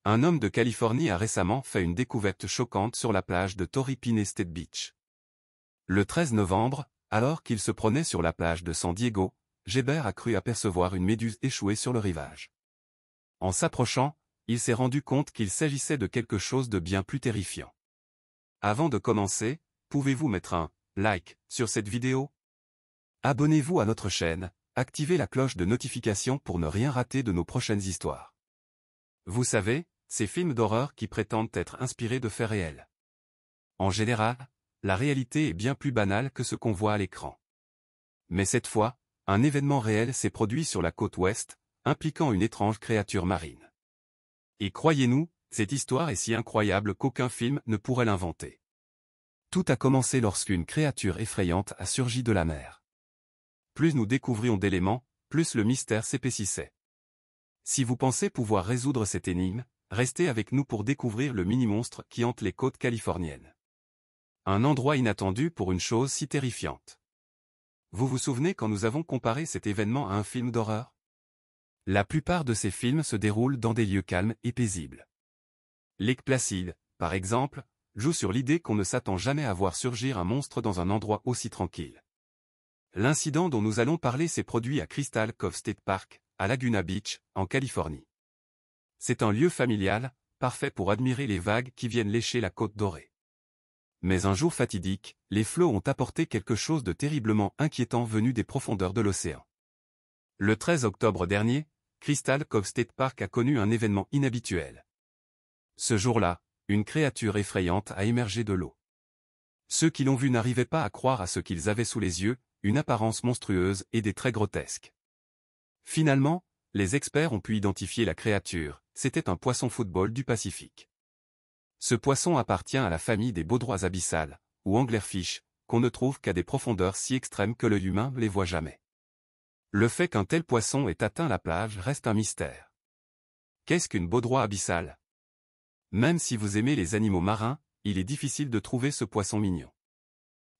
Un homme de Californie a récemment fait une découverte choquante sur la plage de Torrey Pines State Beach. Le 13 novembre, alors qu'il se promenait sur la plage de San Diego, Geber a cru apercevoir une méduse échouée sur le rivage. En s'approchant, il s'est rendu compte qu'il s'agissait de quelque chose de bien plus terrifiant. Avant de commencer, pouvez-vous mettre un like sur cette vidéo? Abonnez-vous à notre chaîne, activez la cloche de notification pour ne rien rater de nos prochaines histoires. Vous savez, ces films d'horreur qui prétendent être inspirés de faits réels. En général, la réalité est bien plus banale que ce qu'on voit à l'écran. Mais cette fois, un événement réel s'est produit sur la côte ouest, impliquant une étrange créature marine. Et croyez-nous, cette histoire est si incroyable qu'aucun film ne pourrait l'inventer. Tout a commencé lorsqu'une créature effrayante a surgi de la mer. Plus nous découvrions d'éléments, plus le mystère s'épaississait. Si vous pensez pouvoir résoudre cette énigme, restez avec nous pour découvrir le mini-monstre qui hante les côtes californiennes. Un endroit inattendu pour une chose si terrifiante. Vous vous souvenez quand nous avons comparé cet événement à un film d'horreur? La plupart de ces films se déroulent dans des lieux calmes et paisibles. Lake Placid, par exemple, joue sur l'idée qu'on ne s'attend jamais à voir surgir un monstre dans un endroit aussi tranquille. L'incident dont nous allons parler s'est produit à Crystal Cove State Park, à Laguna Beach, en Californie. C'est un lieu familial, parfait pour admirer les vagues qui viennent lécher la côte dorée. Mais un jour fatidique, les flots ont apporté quelque chose de terriblement inquiétant venu des profondeurs de l'océan. Le 13 octobre dernier, Crystal Cove State Park a connu un événement inhabituel. Ce jour-là, une créature effrayante a émergé de l'eau. Ceux qui l'ont vue n'arrivaient pas à croire à ce qu'ils avaient sous les yeux, une apparence monstrueuse et des traits grotesques. Finalement, les experts ont pu identifier la créature, c'était un poisson football du Pacifique. Ce poisson appartient à la famille des baudroies abyssales, ou anglerfish, qu'on ne trouve qu'à des profondeurs si extrêmes que l'œil humain ne les voit jamais. Le fait qu'un tel poisson ait atteint la plage reste un mystère. Qu'est-ce qu'une baudroie abyssale? Même si vous aimez les animaux marins, il est difficile de trouver ce poisson mignon.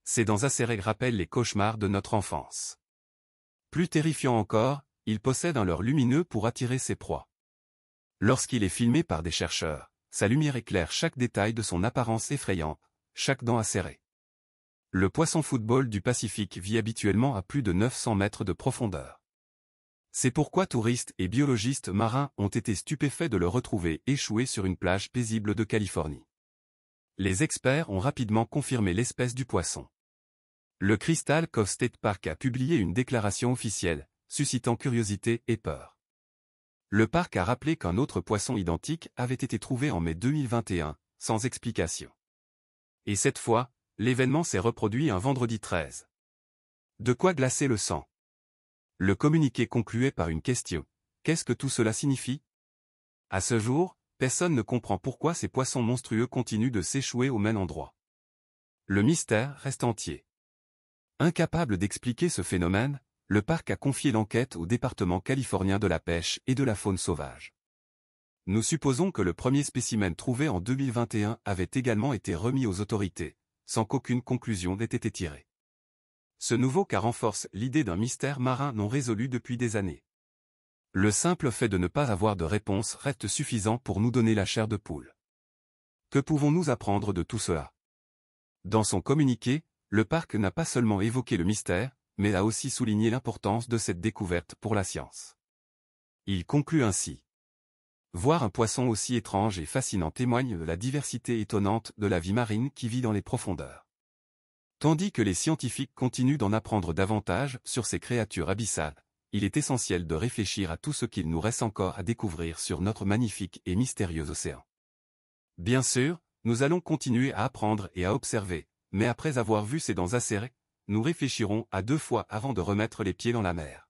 Ces dents acérées rappellent les cauchemars de notre enfance. Plus terrifiant encore, il possède un leurre lumineux pour attirer ses proies. Lorsqu'il est filmé par des chercheurs, sa lumière éclaire chaque détail de son apparence effrayante, chaque dent acérée. Le poisson football du Pacifique vit habituellement à plus de 900 mètres de profondeur. C'est pourquoi touristes et biologistes marins ont été stupéfaits de le retrouver échoué sur une plage paisible de Californie. Les experts ont rapidement confirmé l'espèce du poisson. Le Crystal Cove State Park a publié une déclaration officielle, suscitant curiosité et peur. Le parc a rappelé qu'un autre poisson identique avait été trouvé en mai 2021, sans explication. Et cette fois, l'événement s'est reproduit un vendredi 13. De quoi glacer le sang? Le communiqué concluait par une question. Qu'est-ce que tout cela signifie? À ce jour, personne ne comprend pourquoi ces poissons monstrueux continuent de s'échouer au même endroit. Le mystère reste entier. Incapable d'expliquer ce phénomène, le parc a confié l'enquête au département californien de la pêche et de la faune sauvage. Nous supposons que le premier spécimen trouvé en 2021 avait également été remis aux autorités, sans qu'aucune conclusion n'ait été tirée. Ce nouveau cas renforce l'idée d'un mystère marin non résolu depuis des années. Le simple fait de ne pas avoir de réponse reste suffisant pour nous donner la chair de poule. Que pouvons-nous apprendre de tout cela? Dans son communiqué, le parc n'a pas seulement évoqué le mystère, mais a aussi souligné l'importance de cette découverte pour la science. Il conclut ainsi. Voir un poisson aussi étrange et fascinant témoigne de la diversité étonnante de la vie marine qui vit dans les profondeurs. Tandis que les scientifiques continuent d'en apprendre davantage sur ces créatures abyssales, il est essentiel de réfléchir à tout ce qu'il nous reste encore à découvrir sur notre magnifique et mystérieux océan. Bien sûr, nous allons continuer à apprendre et à observer, mais après avoir vu ces dents acérées, nous réfléchirons à 2 fois avant de remettre les pieds dans la mer.